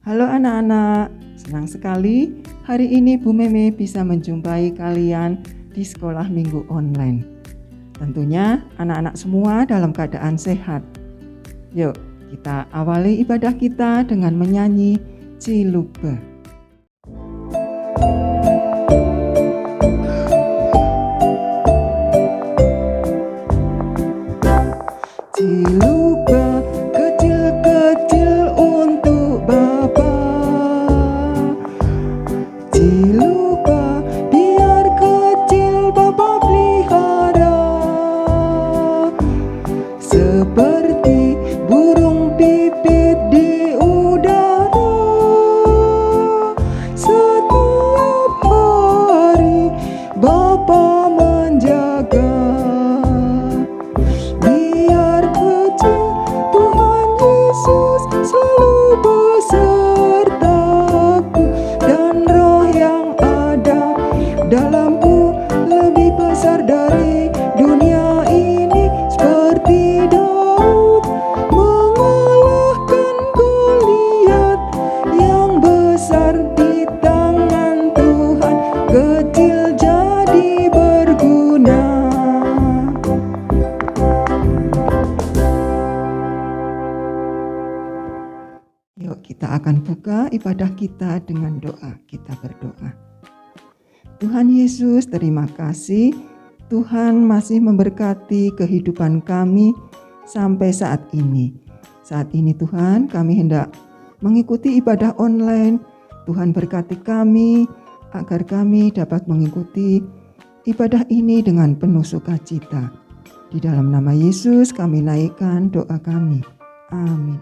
Halo anak-anak, senang sekali hari ini Bu Meme bisa menjumpai kalian di sekolah minggu online. Tentunya anak-anak semua dalam keadaan sehat. Yuk kita awali ibadah kita dengan menyanyi Ciluba. Ciluba kecil-kecil untuk Bapa. Ciluba biar kecil Bapa pelihara, seperti burung pipit di udara. Setiap hari Bapa menjaga. Selalu besertaku, dan roh yang ada dalamku lebih besar dari dunia ini. Seperti Daud mengalahkan Goliat yang besar di tangan Tuhan, kecil jadi berguna. Yuk kita akan buka ibadah kita dengan doa. Kita berdoa. Tuhan Yesus, terima kasih Tuhan masih memberkati kehidupan kami sampai saat ini. Saat ini Tuhan kami hendak mengikuti ibadah online. Tuhan berkati kami agar kami dapat mengikuti ibadah ini dengan penuh sukacita. Di dalam nama Yesus kami naikkan doa kami. Amin.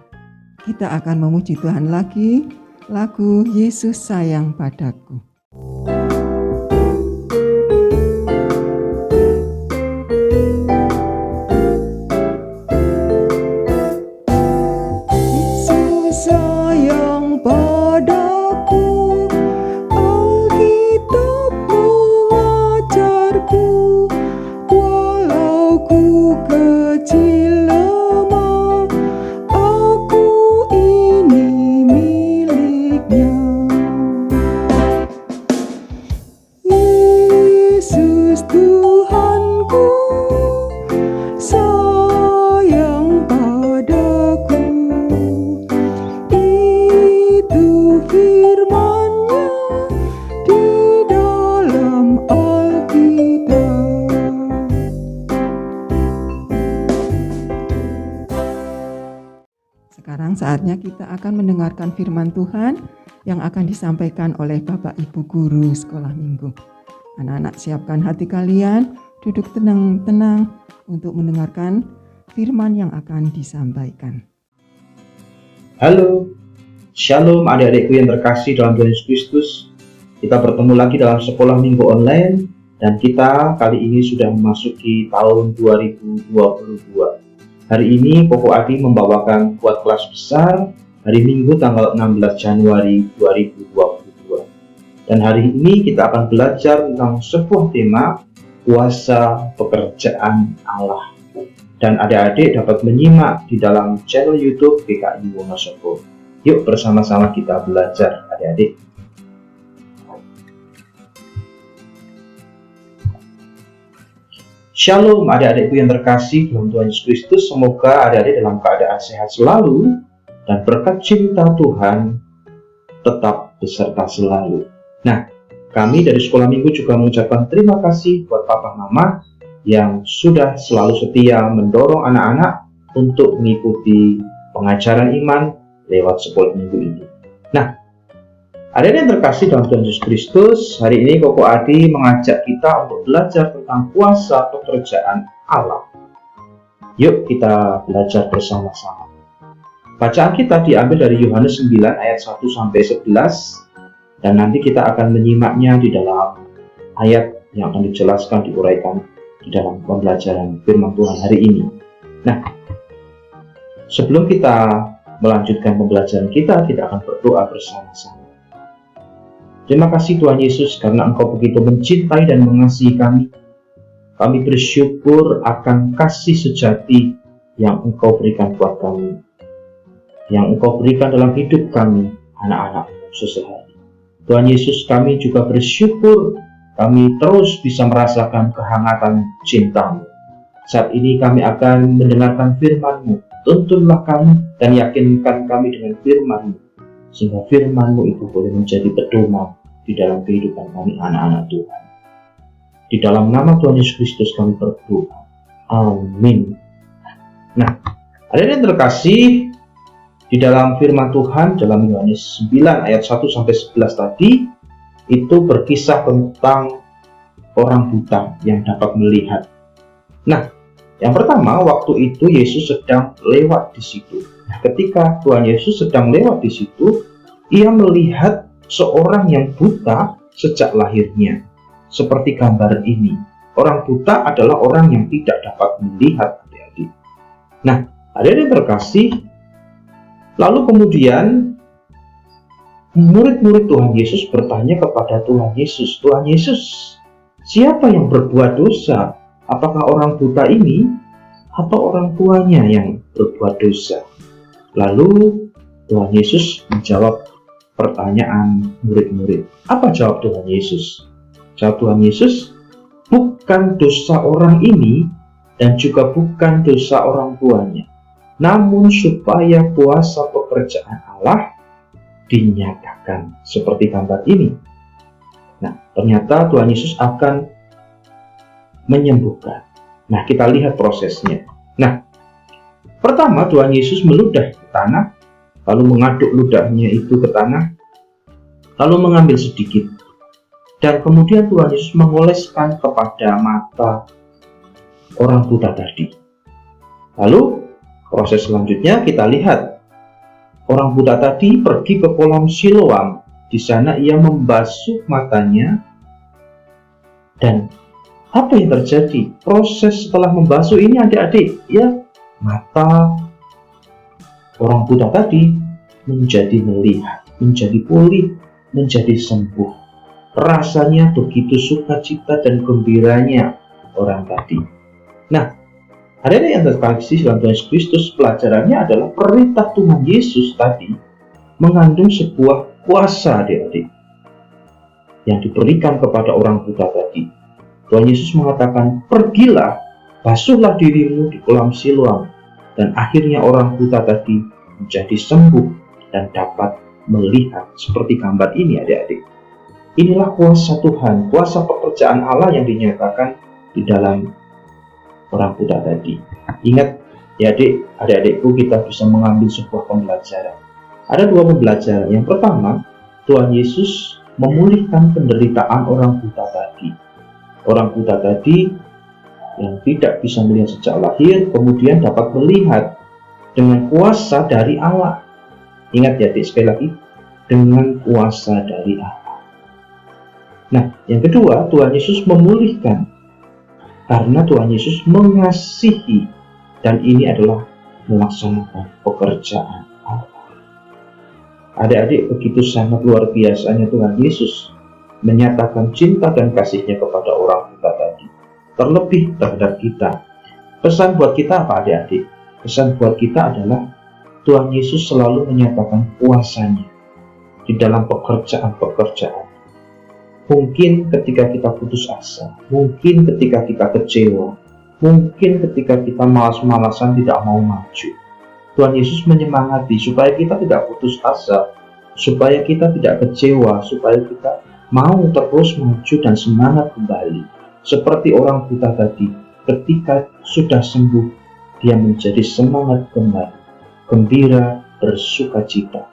Kita akan memuji Tuhan lagi, lagu Yesus Sayang Padaku. Yesus sayang padaku, Alkitab mengajarku, walau ku kecil lemah, Tuhanku sayang padaku. Itu firman-Nya di dalam Alkitab. Sekarang saatnya kita akan mendengarkan firman Tuhan yang akan disampaikan oleh Bapak Ibu Guru Sekolah Minggu. Anak-anak, siapkan hati kalian, duduk tenang-tenang untuk mendengarkan firman yang akan disampaikan. Halo, Shalom adik-adikku yang terkasih dalam Tuhan Yesus Kristus. Kita bertemu lagi dalam sekolah minggu online, dan kita kali ini sudah memasuki tahun 2022. Hari ini Koko Adi membawakan buat kelas besar hari Minggu tanggal 16 Januari 2022. Dan hari ini kita akan belajar tentang sebuah tema, kuasa pekerjaan Allah. Dan adik-adik dapat menyimak di dalam channel YouTube GKI Wonosobo. Yuk bersama-sama kita belajar, adik-adik. Shalom adik-adikku yang terkasih dalam Tuhan Yesus Kristus. Semoga adik-adik dalam keadaan sehat selalu, dan berkat cinta Tuhan tetap beserta selalu. Nah, kami dari Sekolah Minggu juga mengucapkan terima kasih buat Papa Mama yang sudah selalu setia mendorong anak-anak untuk mengikuti pengajaran iman lewat Sekolah Minggu ini. Nah, adik-adik yang terkasih dalam Tuhan Yesus Kristus, hari ini Koko Adi mengajak kita untuk belajar tentang kuasa pekerjaan Allah. Yuk kita belajar bersama-sama. Bacaan kita diambil dari Yohanes 9 ayat 1-11. Dan nanti kita akan menyimaknya di dalam ayat yang akan dijelaskan, diuraikan di dalam pembelajaran firman Tuhan hari ini. Nah, sebelum kita melanjutkan pembelajaran kita akan berdoa bersama-sama. Terima kasih Tuhan Yesus karena Engkau begitu mencintai dan mengasihi kami. Kami bersyukur akan kasih sejati yang Engkau berikan buat kami, yang Engkau berikan dalam hidup kami anak-anak-Mu sesehari. Tuhan Yesus, kami juga bersyukur kami terus bisa merasakan kehangatan cinta-Mu. Saat ini kami akan mendengarkan firman-Mu. Tuntunlah kami dan yakinkan kami dengan firman-Mu, sehingga firman-Mu itu boleh menjadi pedoman di dalam kehidupan kami anak-anak Tuhan. Di dalam nama Tuhan Yesus Kristus kami berdoa. Amin. Nah, hadirin terkasih, di dalam firman Tuhan dalam Yohanes 9 ayat 1-11 tadi, itu berkisah tentang orang buta yang dapat melihat. Nah, yang pertama, waktu itu Yesus sedang lewat di situ. Nah, ketika Tuhan Yesus sedang lewat di situ, ia melihat seorang yang buta sejak lahirnya. Seperti gambar ini, orang buta adalah orang yang tidak dapat melihat, adik-adik. Nah, adik-adik terkasih, lalu kemudian murid-murid Tuhan Yesus bertanya kepada Tuhan Yesus, Tuhan Yesus, siapa yang berbuat dosa? Apakah orang buta ini atau orang tuanya yang berbuat dosa? Lalu Tuhan Yesus menjawab pertanyaan murid-murid. Apa jawab Tuhan Yesus? Jawab Tuhan Yesus, bukan dosa orang ini dan juga bukan dosa orang tuanya, namun supaya kuasa pekerjaan Allah dinyatakan, seperti gambar ini. Nah, ternyata Tuhan Yesus akan menyembuhkan. Nah, kita lihat prosesnya. Nah, pertama Tuhan Yesus meludah ke tanah, lalu mengaduk ludahnya itu ke tanah, lalu mengambil sedikit, dan kemudian Tuhan Yesus mengoleskan kepada mata orang buta tadi. Lalu proses selanjutnya kita lihat, orang buta tadi pergi ke kolam Siloam. Di sana ia membasuh matanya, dan apa yang terjadi? Proses setelah membasuh ini, adik-adik, ya, mata orang buta tadi menjadi melihat, menjadi pulih, menjadi sembuh. Rasanya begitu sukacita dan gembiranya orang tadi. Nah, ada yang terkasih dalam Tuhan Yesus Kristus, pelajarannya adalah perintah Tuhan Yesus tadi mengandung sebuah kuasa, adik-adik, yang diberikan kepada orang buta tadi. Tuhan Yesus mengatakan, pergilah, basuhlah dirimu di kolam Siloam, dan akhirnya orang buta tadi menjadi sembuh dan dapat melihat, seperti gambar ini, adik-adik. Inilah kuasa Tuhan, kuasa pekerjaan Allah yang dinyatakan di dalam orang buta tadi. Ingat ya adik-adikku, kita bisa mengambil sebuah pembelajaran. Ada dua pembelajaran. Yang pertama, Tuhan Yesus memulihkan penderitaan orang buta tadi. Orang buta tadi yang tidak bisa melihat sejak lahir, kemudian dapat melihat dengan kuasa dari Allah. Ingat ya adik, sekali lagi, dengan kuasa dari Allah. Nah, yang kedua, Tuhan Yesus memulihkan karena Tuhan Yesus mengasihi, dan ini adalah melaksanakan pekerjaan Allah. Adik-adik, begitu sangat luar biasanya Tuhan Yesus menyatakan cinta dan kasih-Nya kepada orang buta tadi, terlebih terhadap kita. Pesan buat kita apa, adik-adik? Pesan buat kita adalah Tuhan Yesus selalu menyatakan kuasa-Nya di dalam pekerjaan-pekerjaan. Mungkin ketika kita putus asa, mungkin ketika kita kecewa, mungkin ketika kita malas-malasan tidak mau maju, Tuhan Yesus menyemangati supaya kita tidak putus asa, supaya kita tidak kecewa, supaya kita mau terus maju dan semangat kembali. Seperti orang buta tadi, ketika sudah sembuh, dia menjadi semangat kembali, gembira, bersukacita.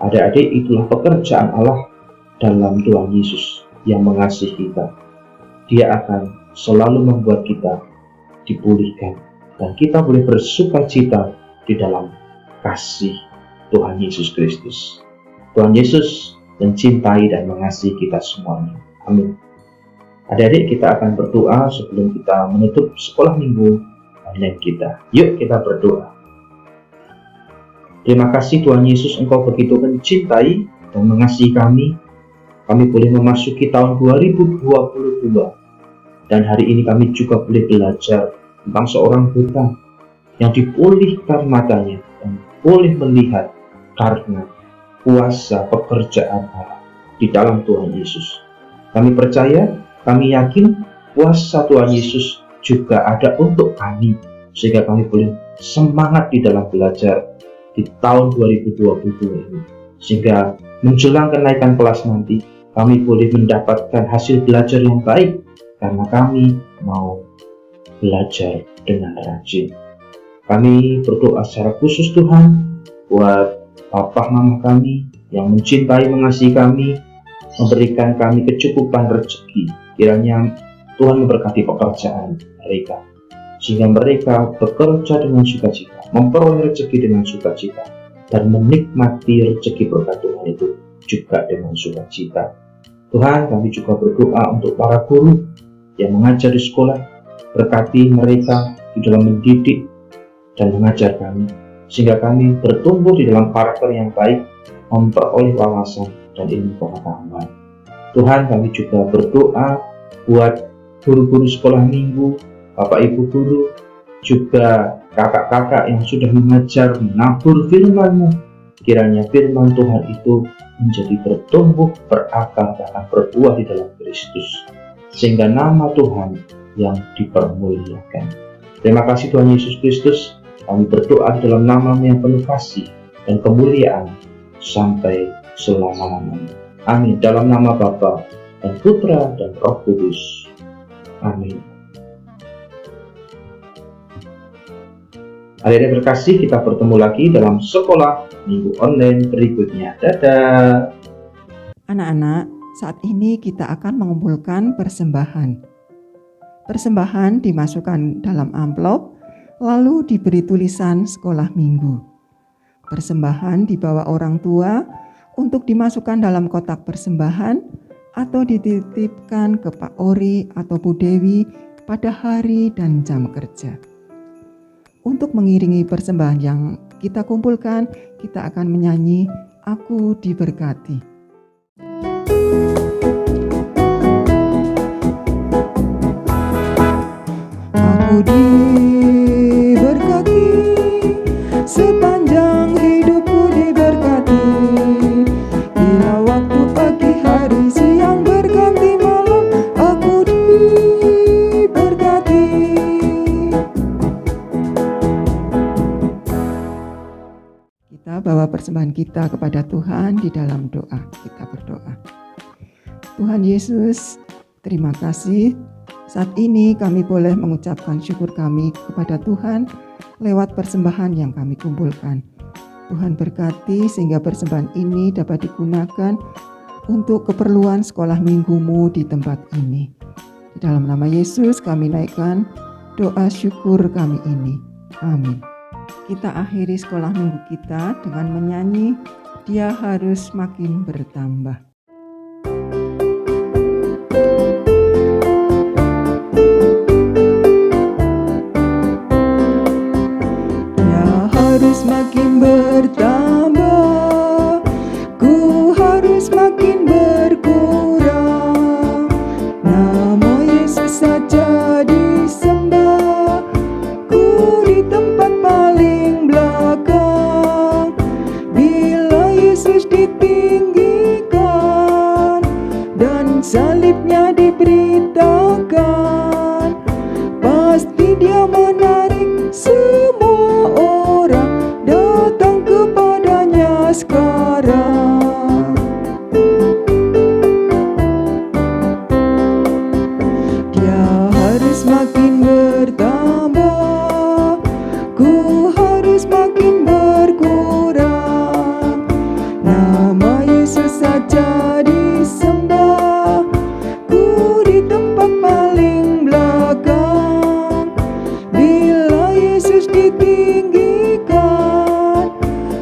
Adik-adik, itulah pekerjaan Allah dalam Tuhan Yesus yang mengasihi kita. Dia akan selalu membuat kita dipulihkan, dan kita boleh bersukacita di dalam kasih Tuhan Yesus Kristus. Tuhan Yesus mencintai dan mengasihi kita semuanya. Amin. Adik-adik, kita akan berdoa sebelum kita menutup sekolah minggu online kita. Yuk kita berdoa. Terima kasih Tuhan Yesus, Engkau begitu mencintai dan mengasihi kami. Kami boleh memasuki tahun 2022. Dan hari ini kami juga boleh belajar tentang seorang buta yang dipulihkan matanya dan boleh melihat karena kuasa pekerjaan Allah di dalam Tuhan Yesus. Kami percaya, kami yakin kuasa Tuhan Yesus juga ada untuk kami, sehingga kami boleh semangat di dalam belajar di tahun 2022 ini. Sehingga menjelang kenaikan kelas nanti, kami boleh mendapatkan hasil belajar yang baik, karena kami mau belajar dengan rajin. Kami berdoa secara khusus Tuhan buat Papa Mama kami yang mencintai mengasihi kami, memberikan kami kecukupan rezeki. Kiranya Tuhan memberkati pekerjaan mereka, sehingga mereka bekerja dengan sukacita, memperoleh rezeki dengan sukacita, dan menikmati rezeki berkat Tuhan itu juga dengan sukacita. Tuhan, kami juga berdoa untuk para guru yang mengajar di sekolah. Berkati mereka di dalam mendidik dan mengajar kami, sehingga kami bertumbuh di dalam karakter yang baik, memperoleh wawasan dan ilmu pengetahuan. Tuhan, kami juga berdoa buat guru-guru sekolah minggu, Bapak Ibu guru, juga kakak-kakak yang sudah mengajar, menabur firman-Mu. Kiranya firman Tuhan itu menjadi bertumbuh, berakar, bahkan berbuah di dalam Kristus, sehingga nama Tuhan yang dipermuliakan. Terima kasih Tuhan Yesus Kristus. Kami berdoa di dalam nama-Mu yang penuh kasih dan kemuliaan sampai selama-lamanya. Amin. Dalam nama Bapa dan Putra dan Roh Kudus. Amin. Adik-adik terkasih, kita bertemu lagi dalam sekolah minggu online berikutnya. Dadah. Anak-anak, saat ini kita akan mengumpulkan persembahan. Persembahan dimasukkan dalam amplop, lalu diberi tulisan sekolah minggu. Persembahan dibawa orang tua untuk dimasukkan dalam kotak persembahan atau dititipkan ke Pak Ori atau Bu Dewi pada hari dan jam kerja. Untuk mengiringi persembahan yang kita kumpulkan, kita akan menyanyi Aku Diberkati. Aku diberkati, sepanjang hidupku diberkati. Bila waktu pagi hari siang berganti malam, aku diberkati. Kita bawa persembahan kita kepada Tuhan di dalam doa. Kita berdoa. Tuhan Yesus, terima kasih. Saat ini kami boleh mengucapkan syukur kami kepada Tuhan lewat persembahan yang kami kumpulkan. Tuhan berkati sehingga persembahan ini dapat digunakan untuk keperluan sekolah minggumu di tempat ini. Di dalam nama Yesus kami naikkan doa syukur kami ini. Amin. Kita akhiri sekolah minggu kita dengan menyanyi Dia Harus Makin Bertambah. Harus makin bertambah, ku harus makin berkurang. Nama Yesus saja disembah, ku di tempat paling belakang. Bila Yesus ditinggikan dan salibnya diberitakan, pasti Dia menarik semua orang datang kepadanya sekarang. Dia harus makin bertambah, ku harus makin berkurang. Nama Yesus saja disembah, ku di tempat paling belakang. Bila Yesus ditinggikan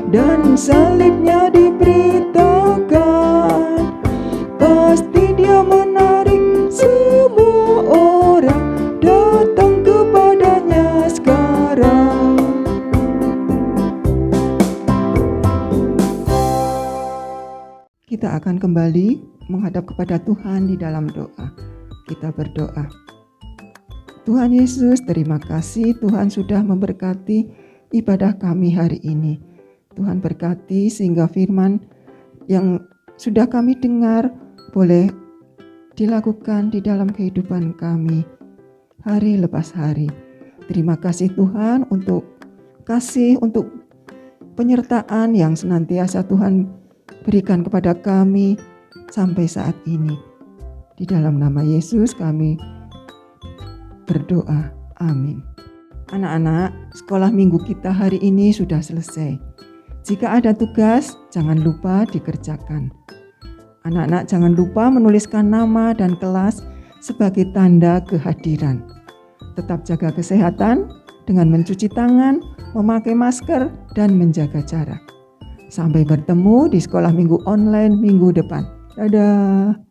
dan salibnya diberitakan, pasti Dia menarik semua orang datang kepadanya sekarang. Kita akan kembali menghadap kepada Tuhan di dalam doa. Kita berdoa. Tuhan Yesus, terima kasih Tuhan sudah memberkati ibadah kami hari ini. Tuhan berkati sehingga firman yang sudah kami dengar boleh dilakukan di dalam kehidupan kami hari lepas hari. Terima kasih Tuhan untuk kasih, untuk penyertaan yang senantiasa Tuhan berikan kepada kami sampai saat ini. Di dalam nama Yesus kami berdoa. Amin. Anak-anak, sekolah minggu kita hari ini sudah selesai. Jika ada tugas, jangan lupa dikerjakan. Anak-anak jangan lupa menuliskan nama dan kelas sebagai tanda kehadiran. Tetap jaga kesehatan dengan mencuci tangan, memakai masker, dan menjaga jarak. Sampai bertemu di sekolah minggu online minggu depan. Dadah.